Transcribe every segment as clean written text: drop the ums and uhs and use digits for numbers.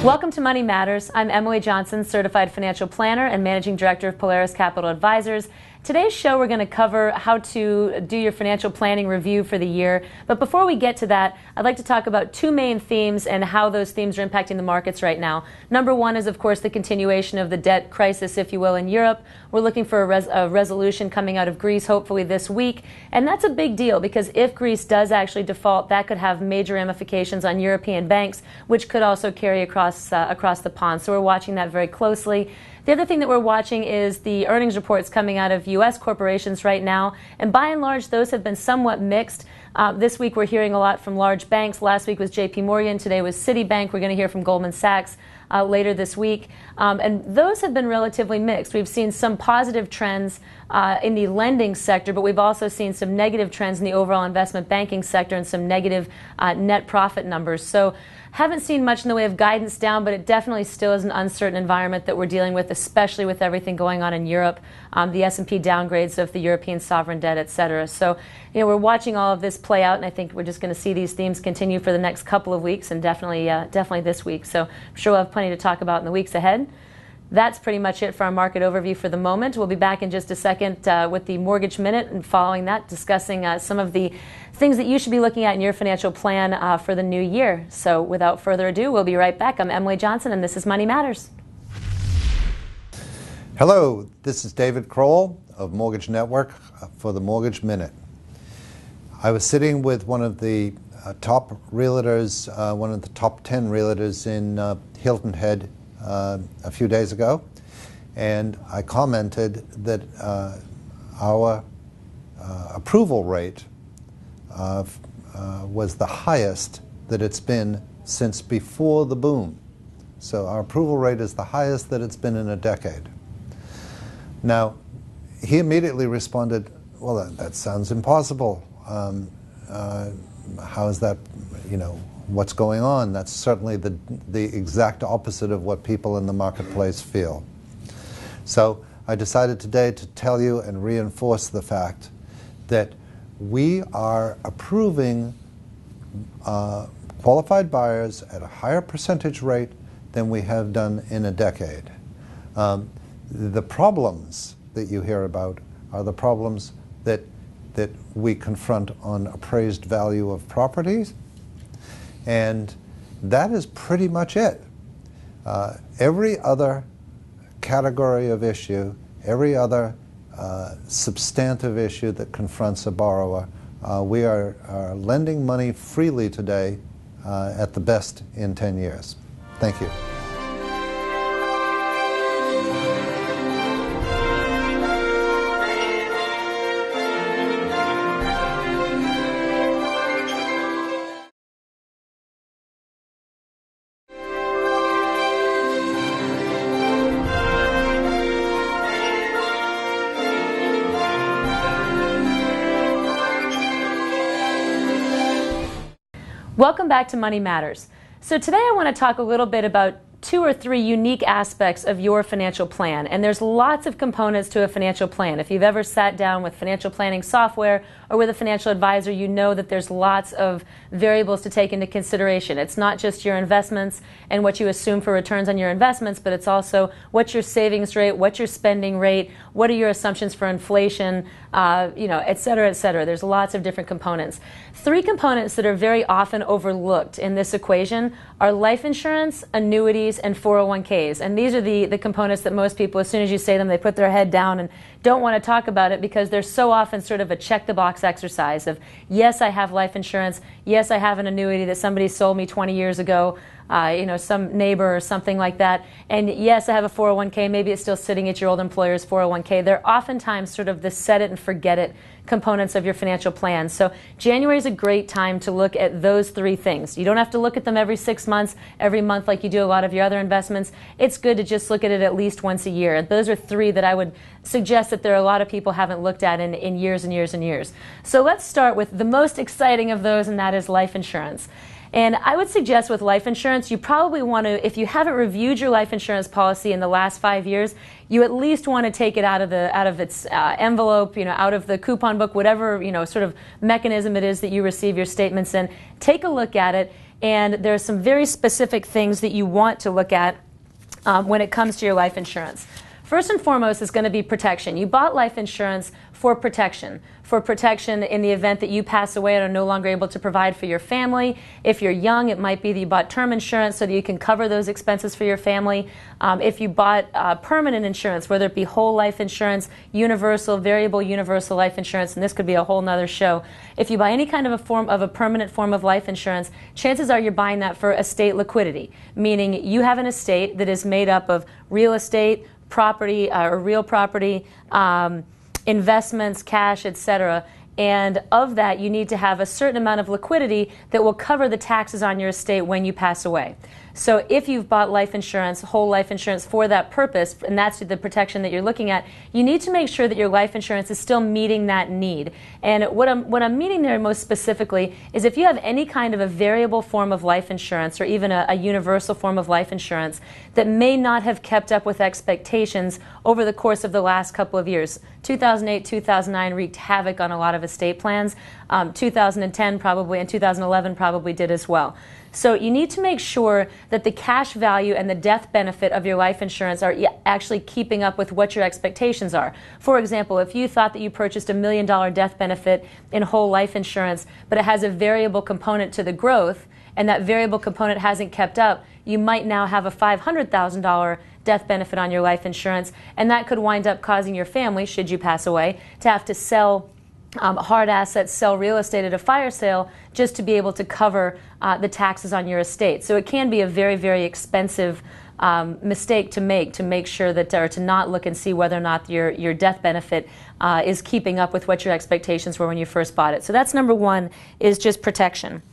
Welcome to Money Matters. I'm Emily Johnson, Certified Financial Planner and Managing Director of Polaris Capital Advisors. Today's show, we're going to cover how to do your financial planning review for the year. But before we get to that, I'd like to talk about two main themes and how those themes are impacting the markets right now. Number one is, of course, the continuation of the debt crisis, if you will, in Europe. We're looking for a resolution coming out of Greece, hopefully this week. And that's a big deal because if Greece does actually default, that could have major ramifications on European banks, which could also carry across the pond. So we're watching that very closely. The other thing that we're watching is the earnings reports coming out of U.S. corporations right now. And by and large, those have been somewhat mixed. This week, we're hearing a lot from large banks. Last week was J.P. Morgan. Today was Citibank. We're going to hear from Goldman Sachs later this week. And those have been relatively mixed. We've seen some positive trends in the lending sector, but we've also seen some negative trends in the overall investment banking sector and some negative net profit numbers. So haven't seen much in the way of guidance down, but it definitely still is an uncertain environment that we're dealing with, especially with everything going on in Europe, the S&P downgrades of the European sovereign debt, et cetera. So, we're watching all of this play out, and I think we're just going to see these themes continue for the next couple of weeks, and definitely this week. So I'm sure we'll have plenty to talk about in the weeks ahead. That's pretty much it for our market overview for the moment. We'll be back in just a second with the Mortgage Minute, and following that, discussing some of the things that you should be looking at in your financial plan for the new year. So without further ado, we'll be right back. I'm Emily Johnson, and this is Money Matters. Hello, this is David Kroll of Mortgage Network for the Mortgage Minute. I was sitting with one of the top realtors, one of the top 10 realtors in Hilton Head a few days ago, and I commented that our approval rate was the highest that it's been since before the boom. So our approval rate is the highest that it's been in a decade. Now, he immediately responded, well, that sounds impossible. How is that, what's going on? That's certainly the exact opposite of what people in the marketplace feel. So I decided today to tell you and reinforce the fact that we are approving qualified buyers at a higher percentage rate than we have done in a decade. The problems that you hear about are the problems that we confront on appraised value of properties, and that is pretty much it. Every other category of issue, every other substantive issue that confronts a borrower, we are lending money freely today at the best in 10 years. Thank you. Welcome back to Money Matters. So today I want to talk a little bit about 2 or 3 unique aspects of your financial plan. And there's lots of components to a financial plan. If you've ever sat down with financial planning software or with a financial advisor, you know that there's lots of variables to take into consideration. It's not just your investments and what you assume for returns on your investments, but it's also what's your savings rate, what's your spending rate, what are your assumptions for inflation, et cetera, et cetera. There's lots of different components. 3 components that are very often overlooked in this equation are life insurance, annuities, and 401ks. And these are the components that most people, as soon as you say them, they put their head down and don't want to talk about it because they're so often sort of a check-the-box exercise of, yes, I have life insurance, yes, I have an annuity that somebody sold me 20 years ago, some neighbor or something like that. And yes, I have a 401k. Maybe it's still sitting at your old employer's 401k. They're oftentimes sort of the set it and forget it components of your financial plan. So January is a great time to look at those 3 things. You don't have to look at them every 6 months, every month like you do a lot of your other investments. It's good to just look at it at least once a year. And those are 3 that I would suggest that there are a lot of people haven't looked at in years and years and years. So let's start with the most exciting of those, and that is life insurance. And I would suggest with life insurance, you probably want to, if you haven't reviewed your life insurance policy in the last 5 years, you at least want to take it out of its envelope, out of the coupon book, whatever, sort of mechanism it is that you receive your statements in. Take a look at it. and there are some very specific things that you want to look at when it comes to your life insurance. First and foremost is going to be protection. You bought life insurance for protection in the event that you pass away and are no longer able to provide for your family. If you're young, it might be that you bought term insurance so that you can cover those expenses for your family. If you bought permanent insurance, whether it be whole life insurance, universal, variable universal life insurance, and this could be a whole nother show. If you buy any kind of a permanent form of life insurance, chances are you're buying that for estate liquidity, meaning you have an estate that is made up of real estate, property or real property, investments, cash, etc. And of that, you need to have a certain amount of liquidity that will cover the taxes on your estate when you pass away. So if you've bought life insurance, whole life insurance for that purpose, and that's the protection that you're looking at, you need to make sure that your life insurance is still meeting that need. And what I'm meaning there most specifically is if you have any kind of a variable form of life insurance or even a universal form of life insurance that may not have kept up with expectations over the course of the last couple of years. 2008, 2009 wreaked havoc on a lot of estate plans. 2010 probably and 2011 probably did as well. So you need to make sure that the cash value and the death benefit of your life insurance are actually keeping up with what your expectations are. For example, if you thought that you purchased $1 million death benefit in whole life insurance, but it has a variable component to the growth, and that variable component hasn't kept up, you might now have a $500,000 death benefit on your life insurance, and that could wind up causing your family, should you pass away, to have to sell hard assets, sell real estate at a fire sale just to be able to cover the taxes on your estate. So it can be a very, very expensive mistake to make sure that, or to not look and see whether or not your death benefit is keeping up with what your expectations were when you first bought it. So that's number one, is just protection.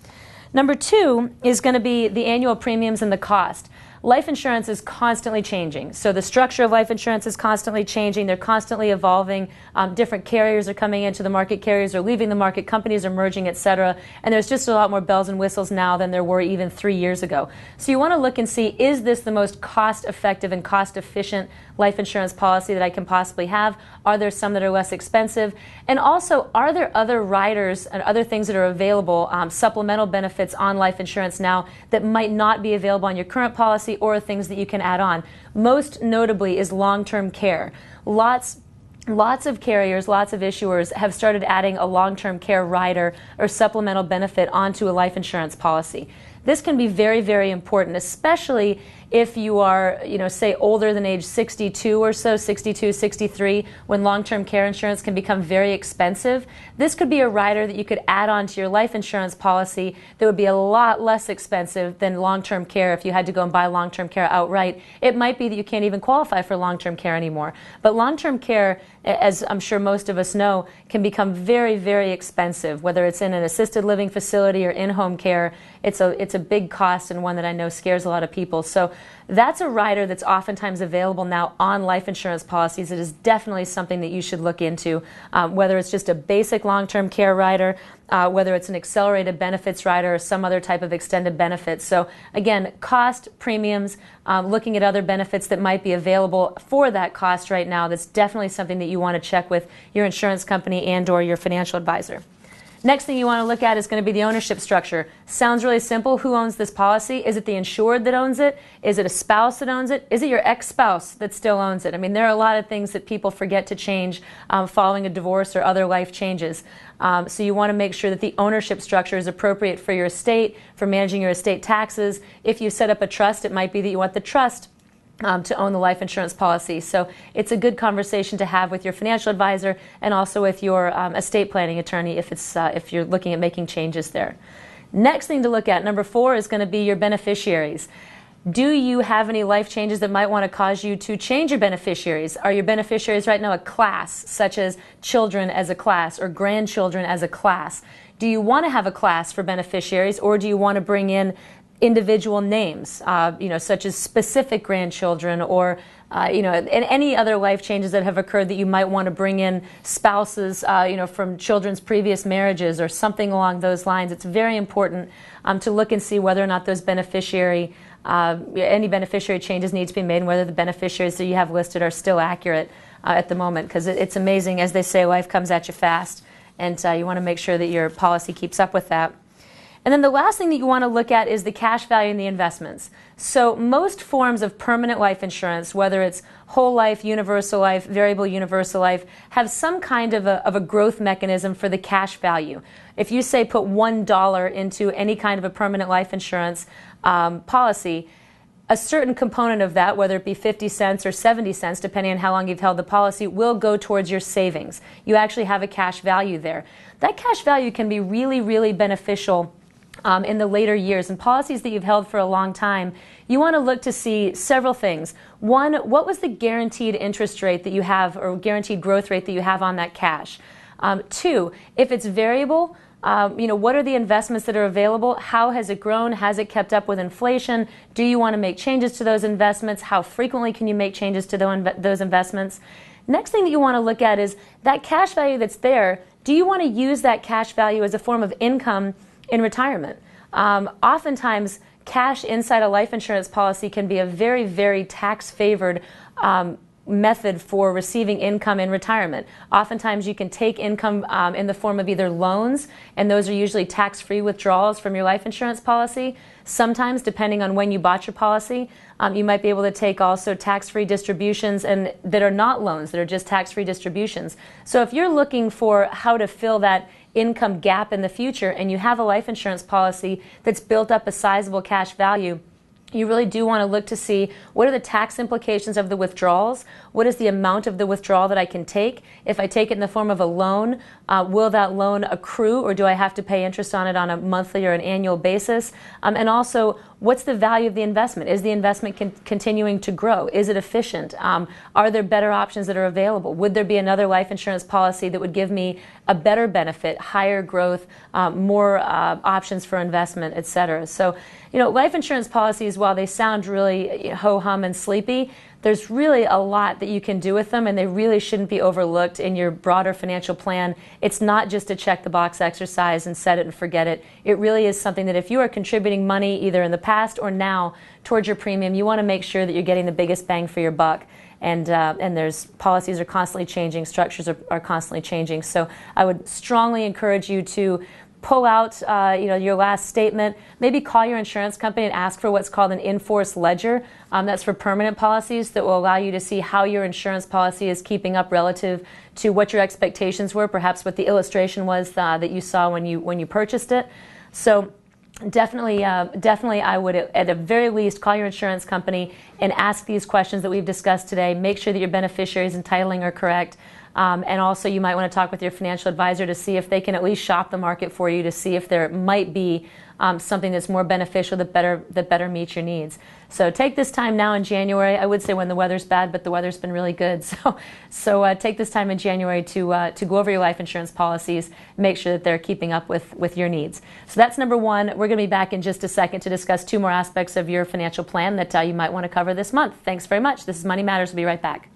Number two is going to be the annual premiums and the cost. Life insurance is constantly changing. So the structure of life insurance is constantly changing. They're constantly evolving. Different carriers are coming into the market. Carriers are leaving the market. Companies are merging, etc. And there's just a lot more bells and whistles now than there were even 3 years ago. So you want to look and see, is this the most cost-effective and cost-efficient life insurance policy that I can possibly have? Are there some that are less expensive? And also, are there other riders and other things that are available, supplemental benefits on life insurance now that might not be available on your current policy, or things that you can add on? Most notably is long-term care. Lots of carriers, lots of issuers have started adding a long-term care rider or supplemental benefit onto a life insurance policy. This can be very, very important, especially if you are, say older than age 62 or so, 62, 63, when long-term care insurance can become very expensive. This could be a rider that you could add on to your life insurance policy that would be a lot less expensive than long-term care if you had to go and buy long-term care outright. It might be that you can't even qualify for long-term care anymore. But long-term care, as I'm sure most of us know, can become very, very expensive, whether it's in an assisted living facility or in-home care. It's a big cost, and one that I know scares a lot of people. So that's a rider that's oftentimes available now on life insurance policies. It is definitely something that you should look into, whether it's just a basic long-term care rider, whether it's an accelerated benefits rider or some other type of extended benefits. So again, cost, premiums, looking at other benefits that might be available for that cost right now, that's definitely something that you want to check with your insurance company and or your financial advisor. Next thing you want to look at is going to be the ownership structure. Sounds really simple. Who owns this policy? Is it the insured that owns it? Is it a spouse that owns it? Is it your ex-spouse that still owns it? I mean, there are a lot of things that people forget to change following a divorce or other life changes. So you want to make sure that the ownership structure is appropriate for your estate, for managing your estate taxes. If you set up a trust, it might be that you want the trust to own the life insurance policy. So it's a good conversation to have with your financial advisor and also with your estate planning attorney if you're looking at making changes there. Next thing to look at, number 4, is going to be your beneficiaries. Do you have any life changes that might want to cause you to change your beneficiaries? Are your beneficiaries right now a class, such as children as a class or grandchildren as a class? Do you want to have a class for beneficiaries, or do you want to bring in individual names, such as specific grandchildren, or and any other life changes that have occurred that you might want to bring in spouses, from children's previous marriages or something along those lines? It's very important to look and see whether or not those any beneficiary changes need to be made, and whether the beneficiaries that you have listed are still accurate at the moment, because it's amazing, as they say, life comes at you fast, and you want to make sure that your policy keeps up with that. And then the last thing that you want to look at is the cash value in the investments. So most forms of permanent life insurance, whether it's whole life, universal life, variable universal life, have some kind of a growth mechanism for the cash value. If you say put $1 into any kind of a permanent life insurance policy, a certain component of that, whether it be 50 cents or 70 cents, depending on how long you've held the policy, will go towards your savings. You actually have a cash value there. That cash value can be really, really beneficial in the later years. And policies that you've held for a long time, you want to look to see several things. One, what was the guaranteed interest rate that you have, or guaranteed growth rate that you have on that cash? Two, if it's variable, what are the investments that are available? How has it grown? Has it kept up with inflation? Do you want to make changes to those investments? How frequently can you make changes to those investments? Next thing that you want to look at is that cash value that's there. Do you want to use that cash value as a form of income in retirement? Oftentimes, cash inside a life insurance policy can be a very, very tax-favored method for receiving income in retirement. Oftentimes you can take income in the form of either loans, and those are usually tax-free withdrawals from your life insurance policy. Sometimes, depending on when you bought your policy, you might be able to take also tax-free distributions and that are not loans, that are just tax-free distributions. So if you're looking for how to fill that income gap in the future and you have a life insurance policy that's built up a sizable cash value, you really do want to look to see what are the tax implications of the withdrawals, what is the amount of the withdrawal that I can take. If I take it in the form of a loan, will that loan accrue, or do I have to pay interest on it on a monthly or an annual basis? And also, what's the value of the investment? Is the investment continuing to grow? Is it efficient? Are there better options that are available? Would there be another life insurance policy that would give me a better benefit, higher growth, more options for investment, et cetera? So, life insurance policies, while they sound really ho-hum and sleepy, there's really a lot that you can do with them, and they really shouldn't be overlooked in your broader financial plan. It's not just a check-the-box exercise and set it and forget it. It really is something that if you are contributing money either in the past or now towards your premium, you want to make sure that you're getting the biggest bang for your buck. And there's policies are constantly changing, structures are constantly changing. So I would strongly encourage you to pull out your last statement, maybe call your insurance company and ask for what's called an in-force ledger. That's for permanent policies that will allow you to see how your insurance policy is keeping up relative to what your expectations were, perhaps what the illustration was that you saw when you purchased it. So definitely I would at the very least call your insurance company and ask these questions that we've discussed today. Make sure that your beneficiaries and titling are correct. And also you might want to talk with your financial advisor to see if they can at least shop the market for you to see if there might be something that's more beneficial that better meets your needs. So take this time now in January. I would say when the weather's bad, but the weather's been really good. So take this time in January to go over your life insurance policies, make sure that they're keeping up with your needs. So that's number one. We're going to be back in just a second to discuss two more aspects of your financial plan that you might want to cover this month. Thanks very much. This is Money Matters. We'll be right back.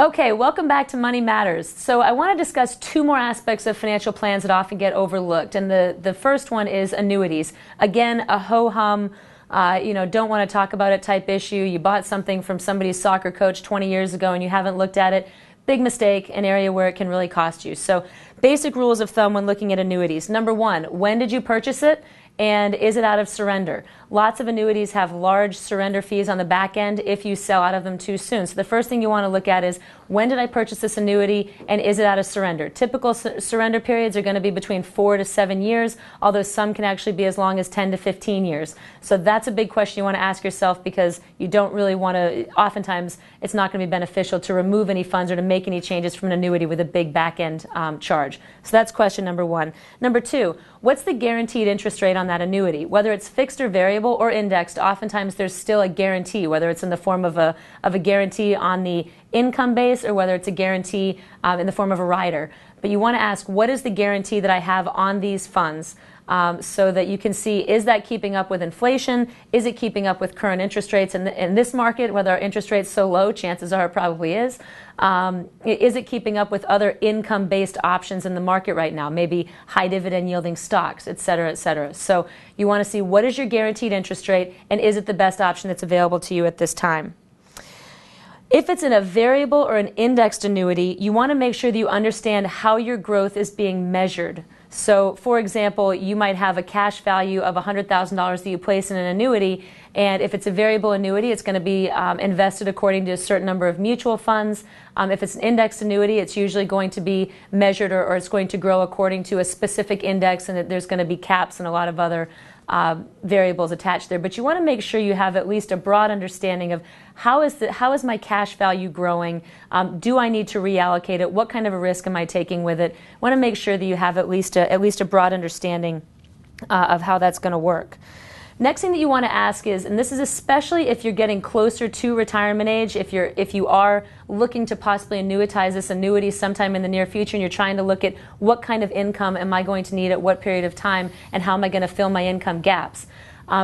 Okay, welcome back to Money Matters. So I want to discuss two more aspects of financial plans that often get overlooked. And the first one is annuities. Again, a ho-hum, don't want to talk about it type issue. You bought something from somebody's soccer coach 20 years ago and you haven't looked at it. Big mistake, an area where it can really cost you. So basic rules of thumb when looking at annuities. Number one, when did you purchase it? And is it out of surrender? Lots of annuities have large surrender fees on the back end if you sell out of them too soon. So the first thing you want to look at is, when did I purchase this annuity and is it out of surrender? Typical surrender periods are going to be between 4 to 7 years, although some can actually be as long as 10 to 15 years. So that's a big question you want to ask yourself, because you don't really want to, oftentimes it's not going to be beneficial to remove any funds or to make any changes from an annuity with a big back end charge. So that's question number one. Number two, what's the guaranteed interest rate on that annuity? Whether it's fixed or variable or indexed, oftentimes there's still a guarantee, whether it's in the form of a guarantee on the income base or whether it's a guarantee in the form of a rider. But you want to ask, what is the guarantee that I have on these funds? so that you can see, is that keeping up with inflation? Is it keeping up with current interest rates in this market? Whether our interest rate's so low, chances are it probably is. Is it keeping up with other income-based options in the market right now? Maybe high dividend yielding stocks, et cetera, et cetera. So you want to see, what is your guaranteed interest rate, and is it the best option that's available to you at this time? If it's in a variable or an indexed annuity, you want to make sure that you understand how your growth is being measured. So, for example, you might have a cash value of $100,000 that you place in an annuity, and if it's a variable annuity, it's going to be invested according to a certain number of mutual funds. If it's an indexed annuity, it's usually going to be measured, or it's going to grow according to a specific index, and there's going to be caps and a lot of other variables attached there. But you want to make sure you have at least a broad understanding of how is my cash value growing? Do I need to reallocate it? What kind of a risk am I taking with it? I want to make sure that you have at least a broad understanding of how that's going to work. Next thing that you want to ask is, and this is especially if you're getting closer to retirement age, if you are looking to possibly annuitize this annuity sometime in the near future, and you're trying to look at what kind of income am I going to need at what period of time, and how am I going to fill my income gaps.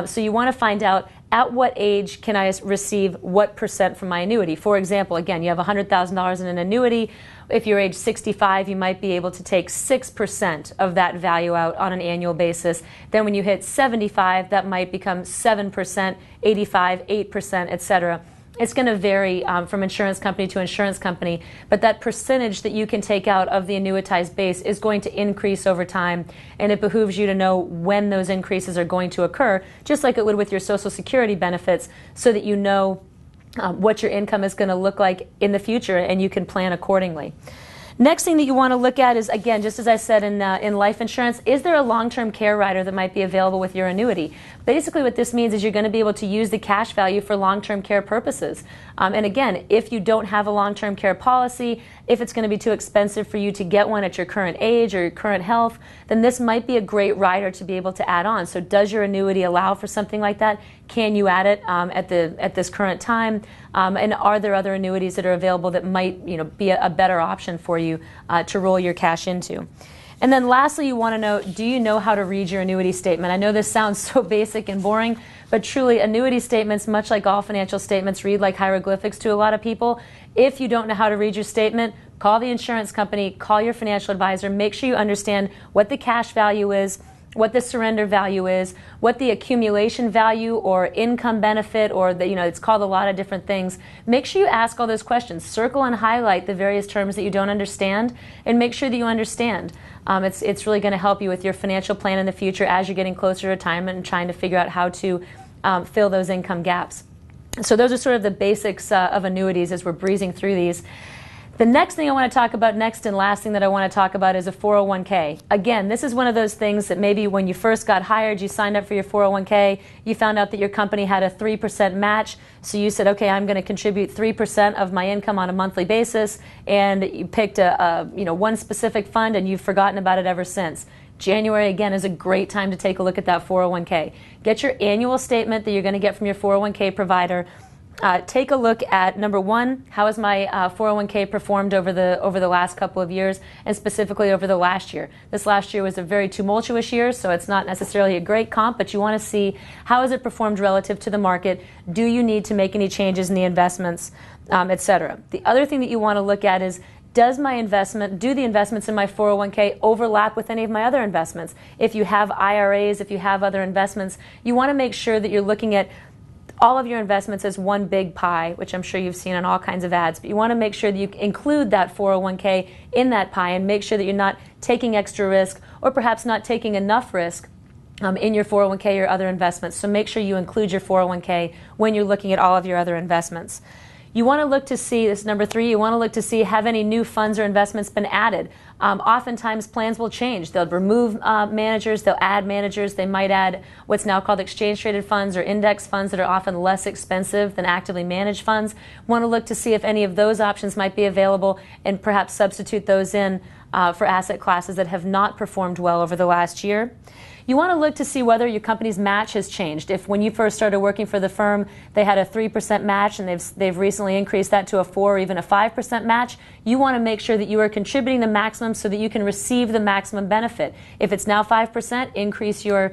So you want to find out, at what age can I receive what percent from my annuity? For example, again, you have $100,000 in an annuity. If you're age 65, you might be able to take 6% of that value out on an annual basis. Then when you hit 75, that might become 7%, 85, 8%, etc. It's going to vary from insurance company to insurance company, but that percentage that you can take out of the annuitized base is going to increase over time, and it behooves you to know when those increases are going to occur, just like it would with your Social Security benefits, so that you know what your income is going to look like in the future, and you can plan accordingly. Next thing that you want to look at is, again, just as I said in life insurance, is there a long-term care rider that might be available with your annuity? Basically what this means is you're going to be able to use the cash value for long-term care purposes. And again, if you don't have a long-term care policy, if it's going to be too expensive for you to get one at your current age or your current health, then this might be a great rider to be able to add on. So does your annuity allow for something like that? Can you add it at this current time? And are there other annuities that are available that might be a better option for you to roll your cash into? And then lastly, you want to know, do you know how to read your annuity statement? I know this sounds so basic and boring, but truly annuity statements, much like all financial statements, read like hieroglyphics to a lot of people. If you don't know how to read your statement, call the insurance company, call your financial advisor, make sure you understand what the cash value is, what the surrender value is, what the accumulation value or income benefit, or it's called a lot of different things. Make sure you ask all those questions. Circle and highlight the various terms that you don't understand, and make sure that you understand. It's really going to help you with your financial plan in the future as you're getting closer to retirement and trying to figure out how to fill those income gaps. So those are sort of the basics of annuities as we're breezing through these. The next thing I want to talk about next, and last thing that I want to talk about, is a 401k. Again, this is one of those things that maybe when you first got hired, you signed up for your 401k, you found out that your company had a 3% match, so you said, okay, I'm going to contribute 3% of my income on a monthly basis, and you picked one specific fund, and you've forgotten about it ever since. January, again, is a great time to take a look at that 401k. Get your annual statement that you're going to get from your 401k provider. Take a look at, number one, how has my 401k performed over the last couple of years, and specifically over the last year. This last year was a very tumultuous year, so it's not necessarily a great comp, but you want to see how has it performed relative to the market. Do you need to make any changes in the investments, etc. The other thing that you want to look at is, do the investments in my 401k overlap with any of my other investments? If you have IRAs, if you have other investments, you want to make sure that you're looking at all of your investments as one big pie, which I'm sure you've seen on all kinds of ads. But you want to make sure that you include that 401k in that pie, and make sure that you're not taking extra risk, or perhaps not taking enough risk in your 401k or other investments. So make sure you include your 401k when you're looking at all of your other investments. You want to look to see, this is number 3, you want to look to see, have any new funds or investments been added? Oftentimes plans will change. They'll remove managers, they'll add managers, they might add what's now called exchange-traded funds or index funds that are often less expensive than actively managed funds. Want to look to see if any of those options might be available, and perhaps substitute those in for asset classes that have not performed well over the last year. You want to look to see whether your company's match has changed. If when you first started working for the firm, they had a 3% match, and they've recently increased that to a 4 or even a 5% match, you want to make sure that you are contributing the maximum maximum so that you can receive the maximum benefit. If it's now 5%, increase your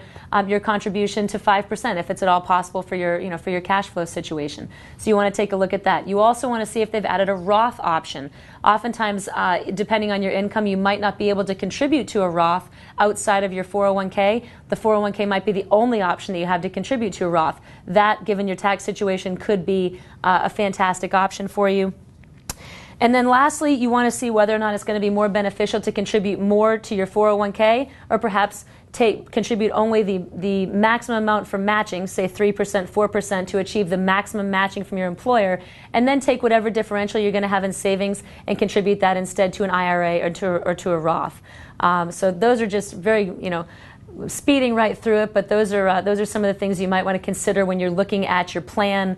contribution to 5% if it's at all possible for your, for your cash flow situation. So you want to take a look at that. You also want to see if they've added a Roth option. Oftentimes, depending on your income, you might not be able to contribute to a Roth outside of your 401k. The 401k might be the only option that you have to contribute to a Roth. That, given your tax situation, could be a fantastic option for you. And then lastly, you want to see whether or not it's going to be more beneficial to contribute more to your 401k, or perhaps contribute only the maximum amount for matching, say 3%, 4%, to achieve the maximum matching from your employer, and then take whatever differential you're going to have in savings and contribute that instead to an IRA or to a Roth. So those are just very, speeding right through it, but those are some of the things you might want to consider when you're looking at your plan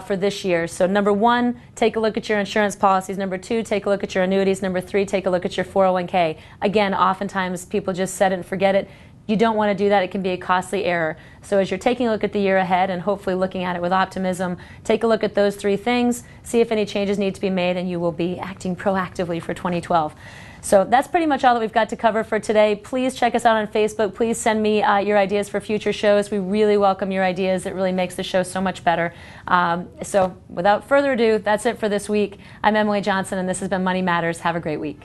for this year. So number 1, take a look at your insurance policies. Number 2, take a look at your annuities. Number 3, take a look at your 401k. Again, oftentimes people just set it and forget it. You don't want to do that. It can be a costly error. So as you're taking a look at the year ahead and hopefully looking at it with optimism, take a look at those 3 things, see if any changes need to be made, and you will be acting proactively for 2012. So that's pretty much all that we've got to cover for today. Please check us out on Facebook. Please send me your ideas for future shows. We really welcome your ideas. It really makes the show so much better. So without further ado, that's it for this week. I'm Emily Johnson, and this has been Money Matters. Have a great week.